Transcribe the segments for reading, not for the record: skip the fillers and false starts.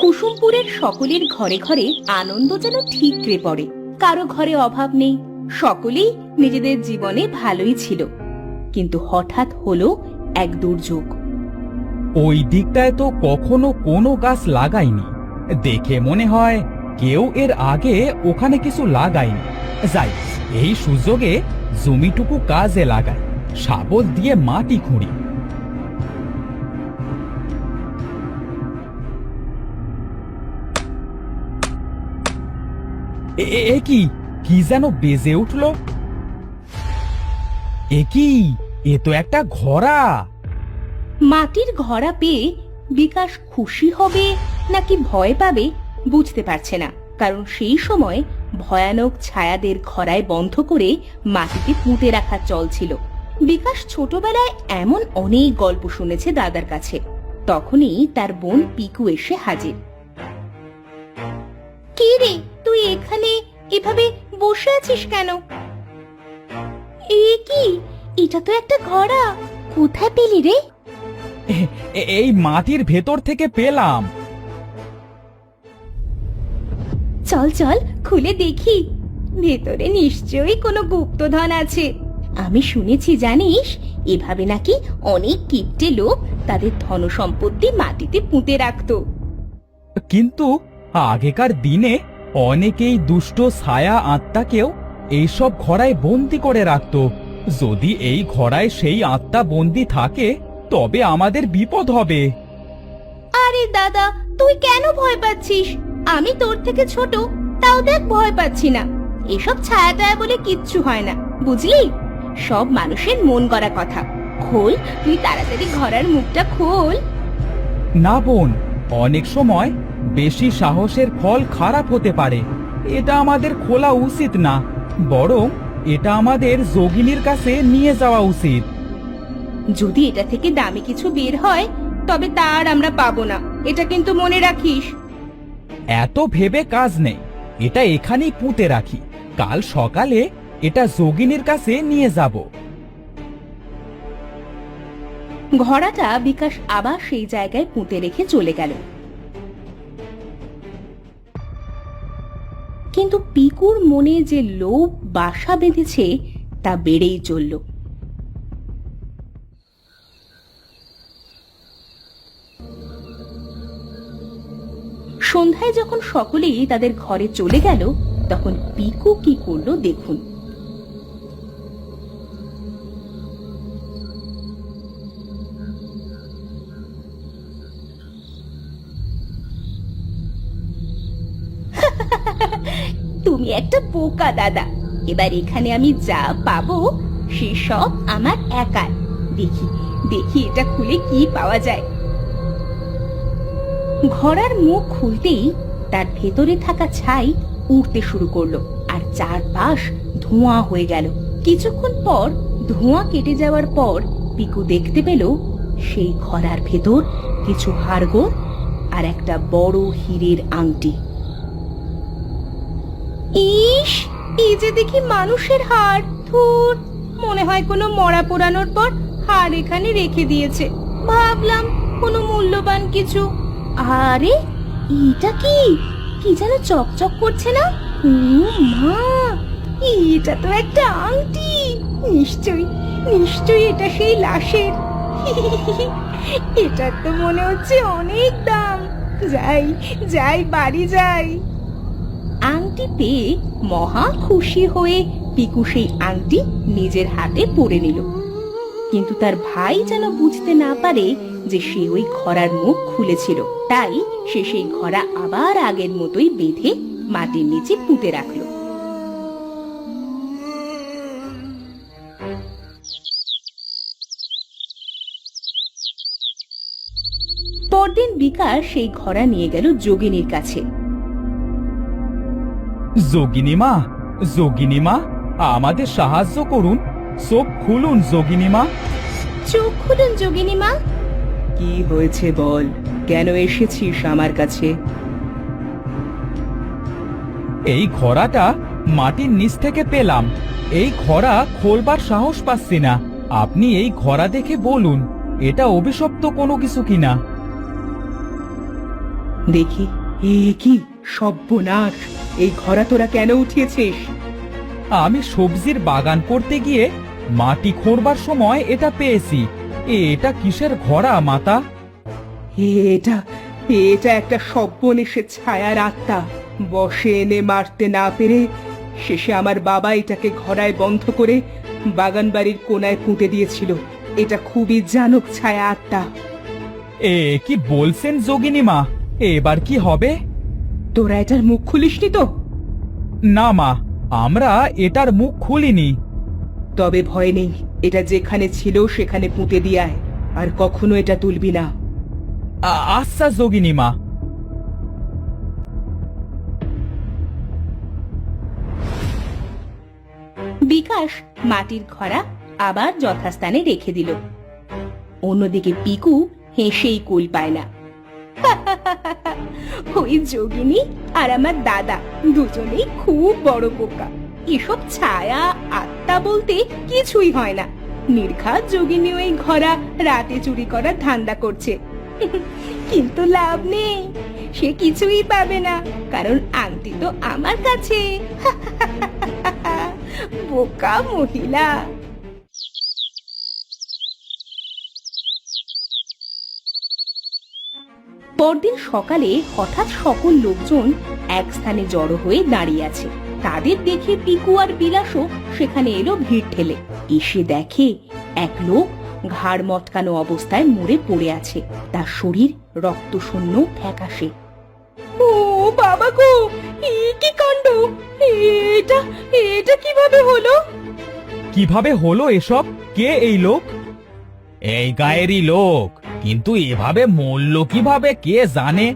কুসুমপুরের সকলের ঘরে ঘরে আনন্দ যেন ঠিকরে পড়ে। কারো ঘরে অভাব নেই, সকলেই নিজেদের জীবনে ভালোই ছিল। কিন্তু হঠাৎ হলো এক দুর্যোগ। ওই দিকটায় তো কখনো কোনো গাছ লাগাইনি, দেখে মনে হয় কেউ এর আগে ওখানে কিছু লাগায়নি। যাই, এই সুযোগে জমিটুকু কাজে লাগাই, শাবল দিয়ে মাটি খুঁড়ি। এ কি কি যেন বেজে উঠল? এ কি, এ তো একটা ঘোড়া। মাটির ঘোড়া পেয়ে বিকাশ খুশি হবে নাকি ভয় পাবে বুঝতে পারছে না, কারণ সেই সময় ভয়ানক ছায়াদের ঘোড়ায় বন্ধ করে মাটিতে পুঁতে রাখা চলছিল। বিকাশ ছোটবেলায় এমন অনেক গল্প শুনেছে দাদার কাছে। তখনই তার বোন পিকু এসে হাজির। কি রে, তুই এখানে এভাবে বসে আছিস কেন? এ কি, এটা তো একটা ঘোড়া, কোথায় পেলি রে? এই মাটির ভেতর থেকে পেলাম। চল চল, খুলে দেখি, ভেতরে নিশ্চয়ই কোনো গুপ্তধন আছে। আমি শুনেছি জানিস, এভাবে নাকি অনেক কিপ্টে লোক তাদের ধন সম্পত্তি মাটিতে পুঁতে রাখতো। কিন্তু আগেকার দিনে অনেকেই দুষ্ট ছায়া আত্মাকেও এইসব ঘোড়ায় বন্দি করে রাখত। যদি এই ঘোড়ায় সেই আত্মা বন্দি থাকে তবে আমাদের বিপদ হবে। আরে দাদা, তুই কেন ভয় পাচ্ছিস? আমি তোর থেকে ছোট, তাও দেখ ভয় পাচ্ছি না। এসব ছায়া টায়া বলে কিচ্ছু হয় না, বুঝলি? সব মানুষের মন গড়া কথা। খোল, তুই তাড়াতাড়ি ঘোড়ার মুখটা খোল। না বোন, অনেক সময় বেশি সাহসের ফল খারাপ হতে পারে। এটা আমাদের খোলা উচিত না, বরং এটা আমাদের যোগিনীর কাছে নিয়ে যাওয়া উচিত। যদি এটা থেকে দামি কিছু বের হয় তবে তার আমরা পাবো না, এটা কিন্তু মনে রাখিস। এত ভেবে কাজ নেই, এটা এখানেই পুঁতে রাখি, কাল সকালে এটা যোগিনীর কাছে নিয়ে যাব। ঘোড়াটা বিকাশ আবার সেই জায়গায় পুঁতে রেখে চলে গেল। কিন্তু পিকুর মনে যে লোভ বাসা বেঁধেছে তা বেড়েই চলল। সন্ধ্যায় যখন সকলেই তাদের ঘরে চলে গেল, তখন পিকু কি করলো দেখুন। তুমি একটা বোকা দাদা, এবার এখানে আমি যা পাবো সে সব আমার একার। দেখি দেখি এটা খুলে কি পাওয়া যায়। ঘোড়ার মুখ খুলতেই তার ভেতরে থাকা ছাই উড়তে শুরু করলো, আর চারপাশ ধোঁয়া হয়ে গেল। কিছুক্ষণ পর ধোঁয়া কেটে যাওয়ার পর পিকু দেখতে পেল সেই ঘোড়ার ভেতর কিছু হাড়গোড় আর একটা বড় হীরের আংটি। ইস, এই যে দেখি মানুষের হাড়। ধুর, মনে হয় কোনো মরা পোড়ানোর পর হাড় এখানে রেখে দিয়েছে। ভাবলাম কোনো মূল্যবান কিছু। আরে এটা কি, কি যেন চকচক করছে না? মা, এটা তো একটা আংটি। নিশ্চয়ই নিশ্চয়ই এটা সেই লাশের। এটা তো মনে হচ্ছে অনেক দাম। যাই যাই, বাড়ি যাই। আংটি পেয়ে মহা খুশি হয়ে পিকু সেই আংটি নিজের হাতে পরে নিল। কিন্তু তার ভাই যেন বুঝতে না পারে যে সে ওই ঘোড়ার মুখ খুলেছিল, তাই সে সেই ঘোড়া আবার আগের মতোই বেঁধে মাটির নিচে পুঁতে রাখলো। পরদিন বিকাশ সেই ঘোড়া নিয়ে গেল যোগিনীর কাছে। যোগিনী মা, যোগিনী মা, আমাদের সাহায্য করুন, চোখ খুলুন যোগিনী মা। চোখ খুলুন যোগিনী মা। কি হয়েছে বল, কেন এসেছিস আমার কাছে? এই ঘোড়াটা মাটির নিচ থেকে পেলাম, এই ঘোড়া খোলবার সাহস পাচ্ছি না। আপনি এই ঘোড়া দেখে বলুন এটা অভিশপ্ত কোনো কিছু কিনা। দেখি এ কি সর্বনাশ! এই ঘোড়া তোরা কেন উঠিয়েছিস? আমি সবজির বাগান করতে গিয়ে মাটি খোঁড়বার সময় এটা পেয়েছি। এটা কিসের ঘোড়া মাতা? এটা এটা একটা সর্বনেশের ছায়ার আত্মা। বসে এনে মারতে না পেরে শেষে আমার বাবা এটাকে ঘোড়ায় বন্ধ করে বাগান বাড়ির কোনায় পুঁতে দিয়েছিল। এটা খুবই জানক ছায়া আত্মা। এ কি বলছেন যোগিনী মা? এবার কি হবে? তোরা এটার মুখ খুলিসনি তো? না মা, আমরা এটার মুখ খুলিনি। তবে ভয় নেই, এটা যেখানে ছিল সেখানে পুঁতে দিয়ে আয়, আর কখনো এটা তুলবি না। আচ্ছা যোগিনী মা। বিকাশ মাটির ঘোড়া আবার যথাস্থানে রেখে দিল। অন্যদিকে পিকু হেসেই কুল পায় না। ওই যোগিনী আর আমার দাদা দুজনেই খুব বড় বোকা। এসব ছায়া আত্মা বলতে কিছুই হয় না। নির্ঘাত যোগিনী ওই ঘোড়া রাতে চুরি করার ধান্দা করছে। কিন্তু লাভ নেই, সে কিছুই পাবে না, কারণ আংটি তো আমার কাছে। বোকা মহিলা। পরদিন সকালে হঠাৎ সকল লোকজন এক স্থানে জড়ো হয়ে দাঁড়িয়ে আছে। তাদের দেখে পিকু আর বিলাসও সেখানে এলো ভিড় ঠেলে। এসে দেখে এক লোক ঘাড় মটকানো অবস্থায় মরে পড়ে আছে, তার শরীর রক্ত শূন্য ফ্যাকাশে। ও বাবা গো, কি কাণ্ড! এটা এটা কিভাবে হলো? কিভাবে হলো এসব? কে এই লোক? এই গায়েরই লোক, কিন্তু এভাবে মরল কিভাবে কে জানে।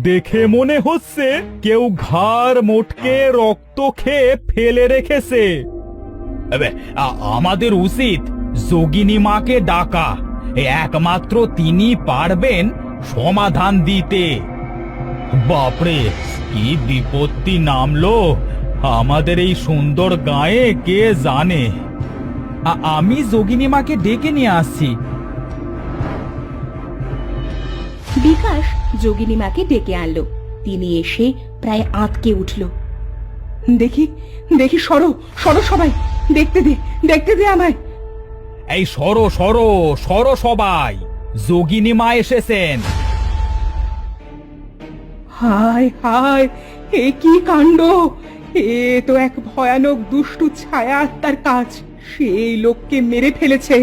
দেখে মনে হচ্ছে কেউ ঘাড় মোটকে রক্ত খেয়ে ফেলে রেখেছে। আমাদের উচিত যোগিনী মাকে ডাকা, একমাত্র তিনি পারবেন সমাধান দিতে। বাপরে, কি বিপত্তি নামলো আমাদের এই সুন্দর গায়ে, কে জানে। আমি যোগিনী মাকে ডেকে নিয়ে আসছি। বিকাশ যোগিনী মাকে ডেকে আনলো। তিনি এসে প্রায় আঁতকে উঠল। দেখি দেখি, সরো সরো সবাই, দেখতে দে আমায়। এই সরো সরো সরো সবাই, যোগিনী মা এসেছেন। হায় হায়, এ কি কাণ্ড! এ তো এক ভয়ানক দুষ্টু ছায়া আত্মার কাজ। সেই লোককে মেরে ফেলেছে।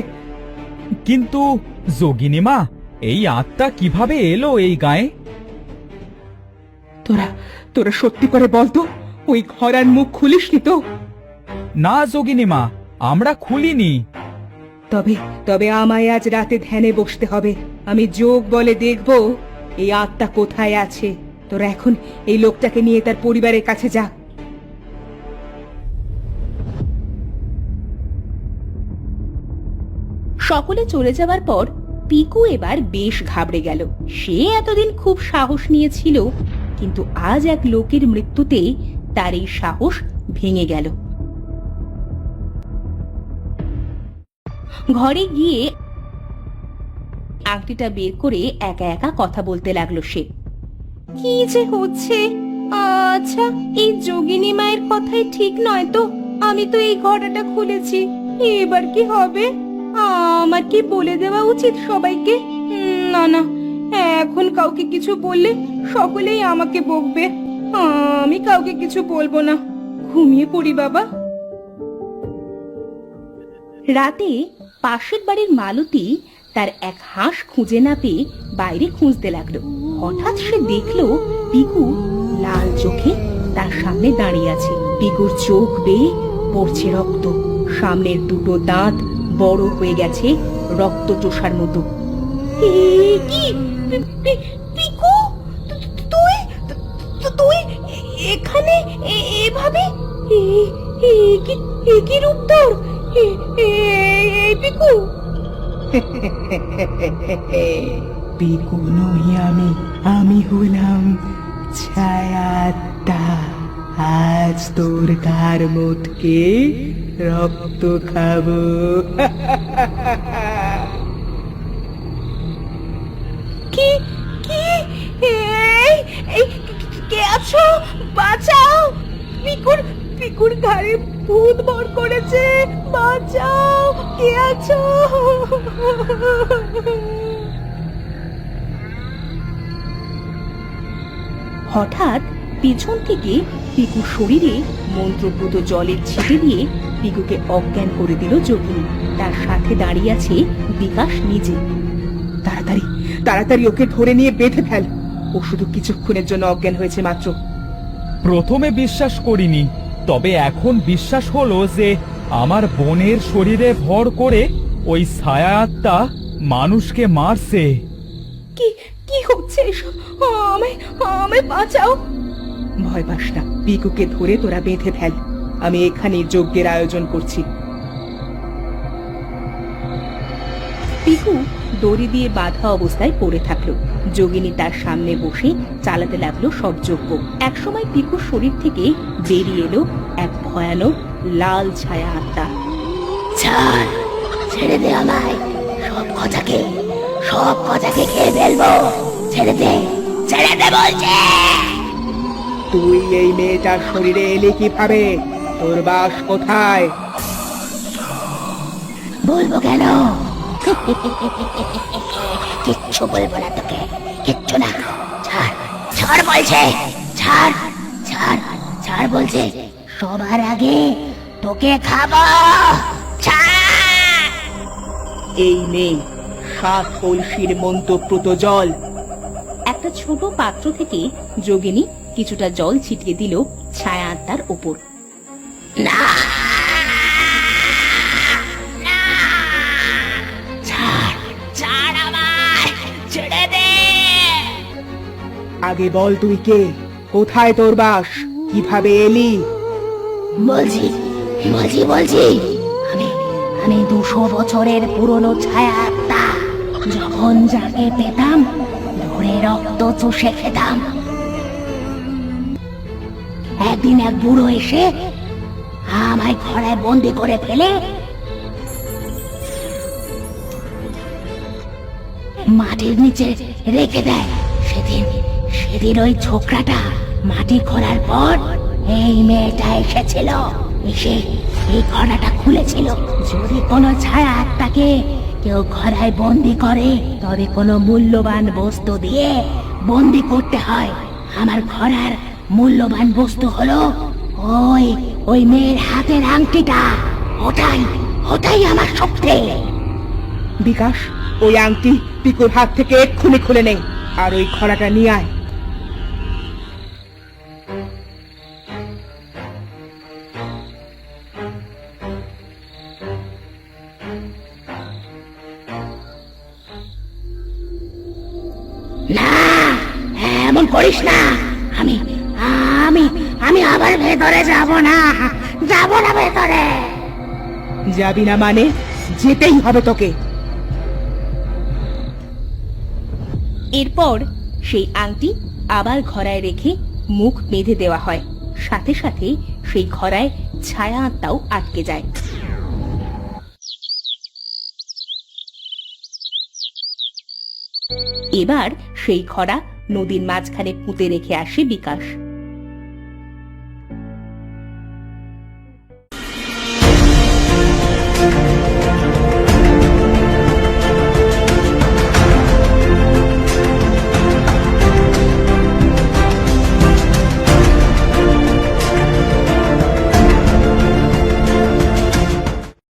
কিন্তু যোগিনী মা, এই আত্মা কিভাবে এলো এই গায়ে? তোরা তোরা সত্যি করে বলতো, ওই ঘোড়ার মুখ খুলিসনি তো? না যোগিনী মা, আমরা খুলিনি। তবে তবে আমায় আজ রাতে ধ্যানে বসতে হবে। আমি যোগ বলে দেখব এই আত্মা কোথায় আছে। তোরা এখন এই লোকটাকে নিয়ে তার পরিবারের কাছে যা। সকলে চলে যাওয়ার পর পিকু এবার বেশ ঘাবড়ে গেল। সে এতদিন খুব সাহস নিয়েছিল, কিন্তু আজ এক লোকের মৃত্যুতে তার এই সাহস ভেঙে গেল। ঘরে গিয়ে আংটিটা বের করে একা একা কথা বলতে লাগলো সে। কি যে হচ্ছে! আচ্ছা, এই যোগিনী মায়ের কথাই ঠিক নয় তো? আমি তো এই ঘোড়াটা খুলেছি, এবার কি হবে? আমার কি বলে দেওয়া উচিত সবাইকে? না না, এখন কাউকে কিছু বললে সকলেই আমাকে বকবে। আমি কাউকে কিছু বলবো না, ঘুমিয়ে পড়ি বাবা। রাতে পাশের বাড়ির মালতী তার এক হাঁস খুঁজে না পেয়ে বাইরে খুঁজতে লাগলো। হঠাৎ সে দেখলো পিকু লাল চোখে তার সামনে দাঁড়িয়ে আছে। পিকুর চোখ বেয়ে পড়ছে রক্ত, সামনের দুটো দাঁত বড় হয়ে গেছে রক্ত চোষার মতো। পিকু, তুই তুই এখানে এভাবে? কি রূপ তোর পিকু? পিকু নই আমি হলাম ছায়াত্মা। আজ তোর ঘাড় মোটকে রক্ত খাবো। কি কি আছো, বাঁচাও! পিকুর পিকুর ঘাড়ে ভূত ভর করেছে, বাঁচাও! কে আছো? হঠাৎ পেছন থেকে পিকুর শরীরে মন্ত্রপুত জলের ছিটে দিয়ে পিকুকে অজ্ঞান করে দিল যোগিনী। তার সাথে দাঁড়িয়ে আছে বিকাশ নিজে। তাড়াতাড়ি তাড়াতাড়ি ওকে ধরে নিয়ে বেঁধে ফেল, ও শুধু কিছুক্ষণের জন্য অজ্ঞান হয়েছে মাত্র। প্রথমে বিশ্বাস করিনি, তবে এখন বিশ্বাস হলো যে আমার বোনের শরীরে ভর করে ওই ছায়া আত্মা মানুষকে মারছে। কি কি হচ্ছে এসব? আমায় আমায় বাঁচাও! ভয় পাস না, পিকুকে ধরে তোরা বেঁধে ফেল। আমি এখানে যজ্ঞের আয়োজন করছি। পিকু দড়ি দিয়ে বাঁধা অবস্থায় পড়ে থাকলো। যোগিনী তার সামনে বসে চালাতে লাগলো সব যজ্ঞ। একসময় পিকুর শরীর থেকে বেরিয়ে এলো এক ভয়ানক লাল ছায়া আত্মা। ছাড়, ছেড়ে দে আমায়, সব কথাকে খেয়ে ফেলবো। ছেড়ে দে বলছে। তুই এই মেয়েটার শরীরে এলি কিভাবে? তোর বাস কোথায়? বলবো কেন? কিচ্ছু বলবো না তোকে, কিচ্ছু না। ছাড় বলছে, ছাড় বলছে। সবার আগে তোকে খাবো। ছাড়! এই নেই 7 কলসির মন্ত্রপ্রুত জল। একটা ছোট পাত্র থেকে যোগিনী কিছুটা জল ছিটিয়ে দিল ছায়া আত্মার উপর। না, ছাড় আমায়, ছেড়ে দে। আগে বল তুই কে, কোথায় তোর বাস, কিভাবে এলি? বলছি আমি 200 বছরের পুরনো ছায়া আত্মা। যখন যাকে পেতাম ধরে রক্ত চুষে খেতাম। একদিন এক বুড়ো এসে আমায় ঘরে বন্দি করে ফেলে মাটির নিচে রেখে দেয়। সেদিন ওই ছোকরাটা মাটি খোঁড়ার পর এই মেয়েটা এসেছিল, এসে এই ঘোড়াটা খুলেছিল। যদি কোনো ছায়া আত্মাকে কেউ ঘোড়ায় বন্দি করে তবে কোনো মূল্যবান বস্তু দিয়ে বন্দি করতে হয়। আমার ঘোড়ার মূল্যবান বস্তু হলো ওই মেয়ের হাতের আংটিটা। ওটাই আমার শক্তি। বিকাশ, ওই আংটি পিকুর হাত থেকে এক্ষুনি খুলে নে, আর ওই খড়াটা নিয়ে আয়। না, এমন করিস না। আমি আবার ভেতরে যাব না ভেতরে। যাবি না মানে? যেতেই হবে তোকে। এরপর সেই আংটি আবার ঘড়ায় রেখে মুখ বেঁধে দেওয়া হয়। সাথে সাথে সেই ঘড়ায় ছায়া আত্মাও আটকে যায়। এবার সেই ঘড়া নদীর মাঝখানে পুঁতে রেখে আসে বিকাশ।